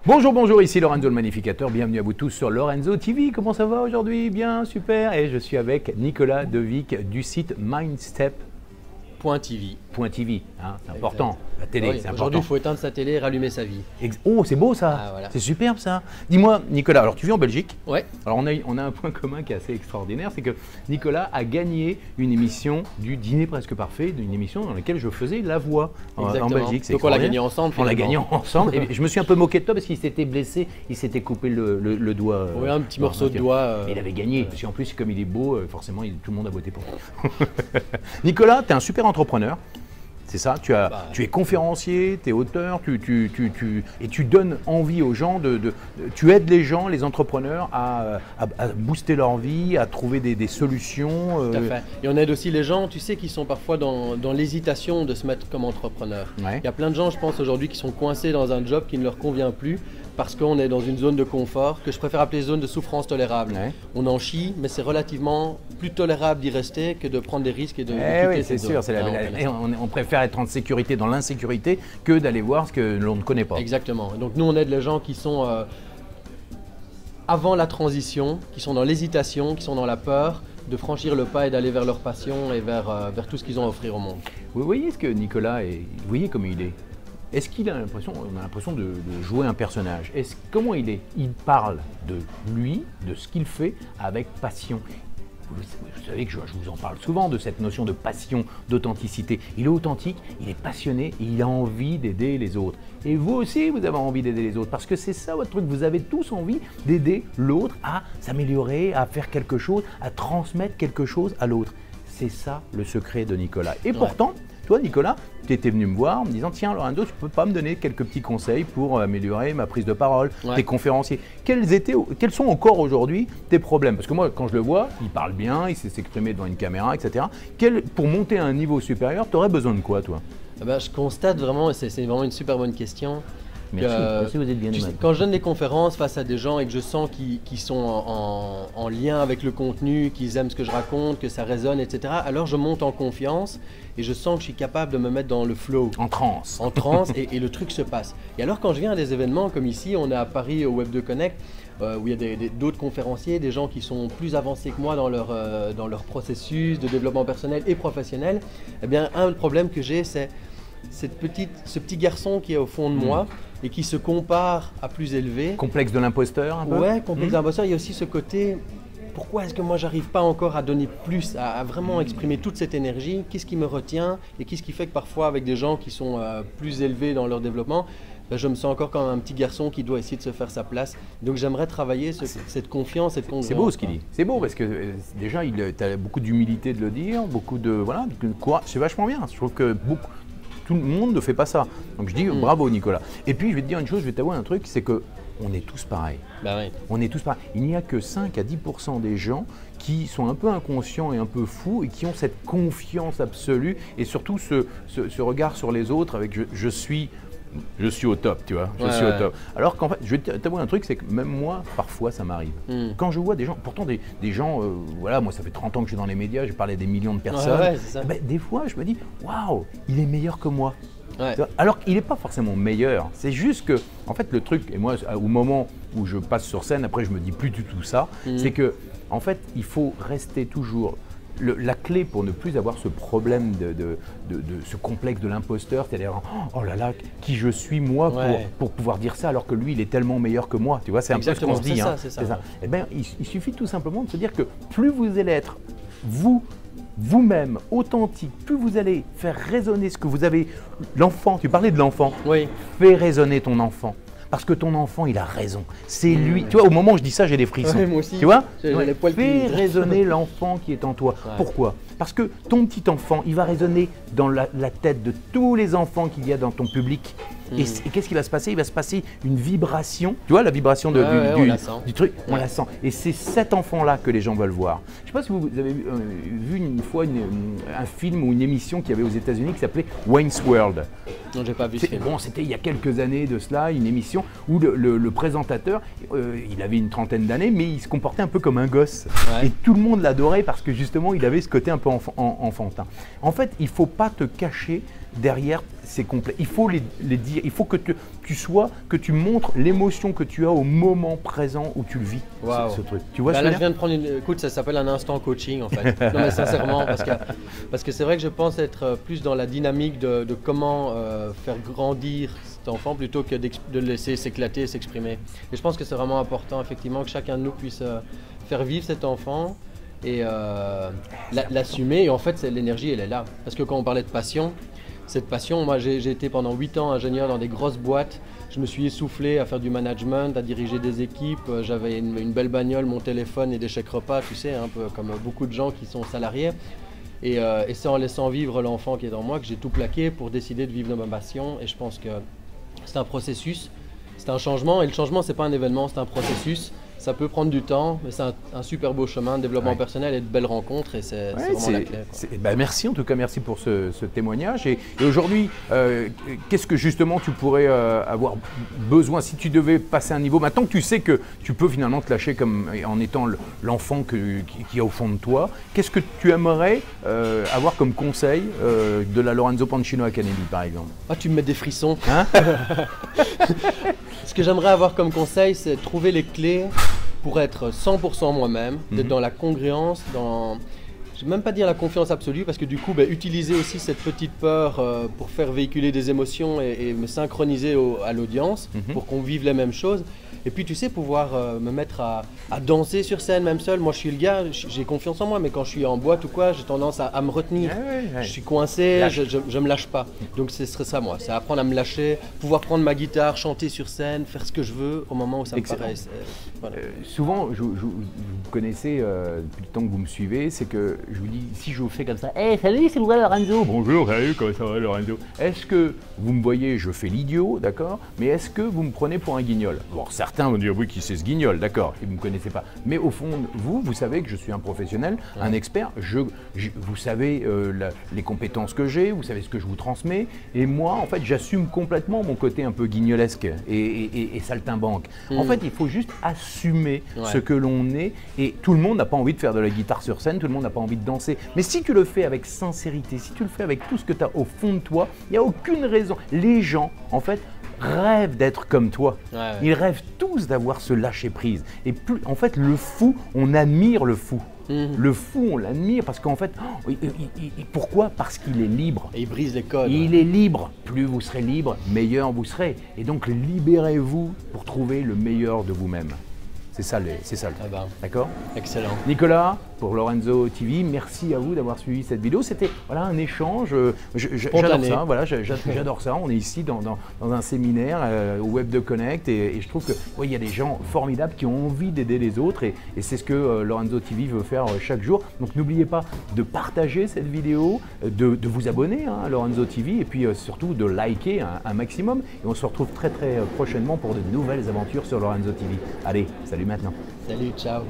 Bonjour, bonjour, ici Lorenzo le Magnificateur, bienvenue à vous tous sur Lorenzo TV. Comment ça va aujourd'hui? Bien, super. Et je suis avec Nicolas Devic du site mindstep.tv. Hein, c'est important, la télé, oui, c'est important. Aujourd'hui, il faut éteindre sa télé et rallumer sa vie. Oh, c'est beau ça, voilà. C'est superbe ça. Dis-moi, Nicolas, alors tu vis en Belgique? Ouais. Alors on a un point commun qui est assez extraordinaire, c'est que Nicolas a gagné une émission du Dîner Presque Parfait, une émission dans laquelle je faisais la voix en Belgique. Donc on l'a gagné ensemble. On l'a gagné ensemble. Et je me suis un peu moqué de toi parce qu'il s'était blessé, il s'était coupé le doigt. Oui, un petit morceau de doigt. Il avait gagné, parce qu'en plus, comme il est beau, forcément, tout le monde a voté pour lui. Nicolas, tu es un super entrepreneur. C'est ça, tu es conférencier, tu es auteur, et tu donnes envie aux gens, tu aides les gens, les entrepreneurs à booster leur vie, à trouver des solutions. Tout à fait. Et on aide aussi les gens, tu sais, qui sont parfois dans l'hésitation de se mettre comme entrepreneur. Ouais. Il y a plein de gens, je pense, aujourd'hui qui sont coincés dans un job qui ne leur convient plus parce qu'on est dans une zone de confort que je préfère appeler zone de souffrance tolérable. Ouais. On en chie, mais c'est relativement plus tolérable d'y rester que de prendre des risques et de Oui, c'est sûr. On préfère être en sécurité dans l'insécurité que d'aller voir ce que l'on ne connaît pas. Exactement. Donc nous, on aide les gens qui sont avant la transition, qui sont dans l'hésitation, qui sont dans la peur, de franchir le pas et d'aller vers leur passion et vers tout ce qu'ils ont à offrir au monde. Vous voyez ce que Nicolas est, vous voyez comment il est? Est-ce qu'il a l'impression, on a l'impression de jouer un personnage? Comment il est? Il parle de lui, de ce qu'il fait avec passion. Vous savez que je vous en parle souvent de cette notion de passion, d'authenticité. Il est authentique, il est passionné et il a envie d'aider les autres. Et vous aussi, vous avez envie d'aider les autres parce que c'est ça votre truc. Vous avez tous envie d'aider l'autre à s'améliorer, à faire quelque chose, à transmettre quelque chose à l'autre. C'est ça le secret de Nicolas. Et pourtant, toi, Nicolas, tu étais venu me voir en me disant « Tiens, Lorenzo, tu peux pas me donner quelques petits conseils pour améliorer ma prise de parole, tes conférenciers ?» Quels sont encore aujourd'hui tes problèmes? Parce que moi, quand je le vois, il parle bien, il sait s'exprimer devant une caméra, etc. Pour monter à un niveau supérieur, tu aurais besoin de quoi, toi? Je constate vraiment, et c'est vraiment une super bonne question. Merci, vous êtes bien aimable. Quand je donne des conférences face à des gens et que je sens qu'ils sont en lien avec le contenu, qu'ils aiment ce que je raconte, que ça résonne, etc., alors je monte en confiance et je sens que je suis capable de me mettre dans le flow. En transe. En transe et le truc se passe. Et alors quand je viens à des événements comme ici, on est à Paris au Web2 Connect, où il y a d'autres conférenciers, des gens qui sont plus avancés que moi dans leur processus de développement personnel et professionnel, eh bien un problème que j'ai, c'est ce petit garçon qui est au fond de moi et qui se compare à plus élevé. Complexe de l'imposteur un peu? Ouais, complexe de l'imposteur. Il y a aussi ce côté, pourquoi est-ce que moi j'arrive pas encore à donner plus, à vraiment exprimer toute cette énergie? Qu'est-ce qui me retient et qu'est-ce qui fait que parfois avec des gens qui sont plus élevés dans leur développement, je me sens encore comme un petit garçon qui doit essayer de se faire sa place. Donc j'aimerais travailler cette confiance, cette congruence. C'est beau ce qu'il dit. C'est beau parce que déjà tu as beaucoup d'humilité de le dire, beaucoup de courage. C'est vachement bien. Je trouve que tout le monde ne fait pas ça. Donc je dis bravo Nicolas. Et puis je vais te dire une chose, je vais t'avouer un truc, c'est que on est tous pareils. Bah oui. On est tous pareils. Il n'y a que 5 à 10% des gens qui sont un peu inconscients et un peu fous et qui ont cette confiance absolue et surtout ce regard sur les autres avec je suis au top, tu vois, je suis au top. Alors qu'en fait, je vais t'avouer un truc, c'est que même moi, parfois, ça m'arrive. Quand je vois des gens, pourtant des gens, voilà, moi ça fait 30 ans que je suis dans les médias, j'ai parlé à des millions de personnes, des fois je me dis, waouh, il est meilleur que moi. Ouais. Alors qu'il n'est pas forcément meilleur, c'est juste que, en fait, le truc, et moi, au moment où je passe sur scène, après je me dis plus du tout ça, c'est que, en fait, il faut rester toujours. La clé pour ne plus avoir ce problème de ce complexe de l'imposteur, c'est-à-dire oh là là, qui je suis moi pour pouvoir dire ça alors que lui il est tellement meilleur que moi, tu vois, c'est un peu ce qu'on se dit. C'est ça. Eh bien, il suffit tout simplement de se dire que plus vous allez être vous-même, authentique, plus vous allez faire résonner ce que vous avez, l'enfant, tu parlais de l'enfant, fais résonner ton enfant. Parce que ton enfant, il a raison. C'est lui. Tu vois, au moment où je dis ça, j'ai des frissons. Ouais, moi aussi. Tu vois, les poils fais résonner l'enfant qui est en toi. Pourquoi? Parce que ton petit enfant, il va résonner dans la tête de tous les enfants qu'il y a dans ton public. Et qu'est-ce qui va se passer? Il va se passer une vibration. Tu vois, la vibration du truc, on la sent. Et c'est cet enfant-là que les gens veulent voir. Je ne sais pas si vous avez vu une fois un film ou une émission qu'il y avait aux États-Unis qui s'appelait Wayne's World. Non, j'ai pas vu ce film. Bon, c'était il y a quelques années de cela, une émission où le présentateur, il avait une trentaine d'années, mais il se comportait un peu comme un gosse. Et tout le monde l'adorait parce que justement, il avait ce côté un peu enfantin. En fait, il ne faut pas te cacher derrière c'est complet. Il faut les dire, il faut que tu montres l'émotion que tu as au moment présent où tu le vis, ce truc. Tu vois là, je viens de prendre écoute, ça s'appelle un instant coaching en fait. Non mais sincèrement, parce que c'est vrai que je pense être plus dans la dynamique de comment faire grandir cet enfant plutôt que de le laisser s'éclater, s'exprimer. Et je pense que c'est vraiment important effectivement que chacun de nous puisse faire vivre cet enfant et l'assumer. Et en fait, l'énergie, elle est là. Parce que quand on parlait de passion, cette passion, moi j'ai été pendant 8 ans ingénieur dans des grosses boîtes. Je me suis essoufflé à faire du management, à diriger des équipes. J'avais une belle bagnole, mon téléphone et des chèques repas, tu sais, un peu comme beaucoup de gens qui sont salariés. Et c'est en laissant vivre l'enfant qui est en moi que j'ai tout plaqué pour décider de vivre de ma passion. Et je pense que c'est un processus, c'est un changement. Et le changement, c'est pas un événement, c'est un processus. Ça peut prendre du temps, mais c'est un super beau chemin de développement personnel et de belles rencontres, et c'est vraiment la clé. Merci en tout cas, merci pour ce témoignage. Et aujourd'hui, qu'est-ce que justement tu pourrais avoir besoin si tu devais passer un niveau? Maintenant que tu sais que tu peux finalement te lâcher comme en étant l'enfant qui est au fond de toi, qu'est-ce que tu aimerais avoir comme conseil de la Lorenzo Pancino Academy par exemple? Ah, tu me mets des frissons. Hein? Ce que j'aimerais avoir comme conseil, c'est trouver les clés pour être 100% moi-même, d'être dans la congruence, je ne vais même pas dire la confiance absolue, parce que du coup, utiliser aussi cette petite peur pour faire véhiculer des émotions et me synchroniser à l'audience pour qu'on vive les mêmes choses. Et puis tu sais, pouvoir me mettre à danser sur scène même seul. Moi je suis le gars, j'ai confiance en moi, mais quand je suis en boîte ou quoi, j'ai tendance à me retenir. Je suis coincé, je me lâche pas. Donc ce serait ça moi, c'est apprendre à me lâcher, pouvoir prendre ma guitare, chanter sur scène, faire ce que je veux au moment où ça me paraît. Voilà. Souvent, vous connaissez depuis le temps que vous me suivez, c'est que je vous dis, si je vous fais comme ça, hey, salut, c'est moi Lorenzo. Bonjour, salut, comment ça va Lorenzo? Est-ce que vous me voyez, je fais l'idiot, d'accord? Mais est-ce que vous me prenez pour un guignol? Bon, certains vont dire oui, qui c'est ce guignol, d'accord, et vous ne me connaissez pas. Mais au fond, vous savez que je suis un professionnel, un expert, vous savez les compétences que j'ai, vous savez ce que je vous transmets, et moi, en fait, j'assume complètement mon côté un peu guignolesque et saltimbanque. En fait, il faut juste assumer ce que l'on est, et tout le monde n'a pas envie de faire de la guitare sur scène, tout le monde n'a pas envie de danser, mais si tu le fais avec sincérité, si tu le fais avec tout ce que tu as au fond de toi, il n'y a aucune raison. Les gens, en fait, rêvent d'être comme toi. Ils rêvent tous d'avoir ce lâcher-prise. Et plus, en fait, le fou, on admire le fou. Le fou, on l'admire parce qu'en fait, pourquoi? Parce qu'il est libre. Et il brise les codes. Il est libre. Plus vous serez libre, meilleur vous serez. Et donc, libérez-vous pour trouver le meilleur de vous-même. C'est ça, d'accord? Excellent. Nicolas, pour Lorenzo TV, merci à vous d'avoir suivi cette vidéo. C'était un échange, j'adore ça, j'adore ça. On est ici dans un séminaire au Web de Connect et je trouve qu'il y a des gens formidables qui ont envie d'aider les autres et c'est ce que Lorenzo TV veut faire chaque jour. Donc n'oubliez pas de partager cette vidéo, de vous abonner à Lorenzo TV et puis surtout de liker un maximum. Et on se retrouve très prochainement pour de nouvelles aventures sur Lorenzo TV. Allez, salut maintenant. Salut, ciao.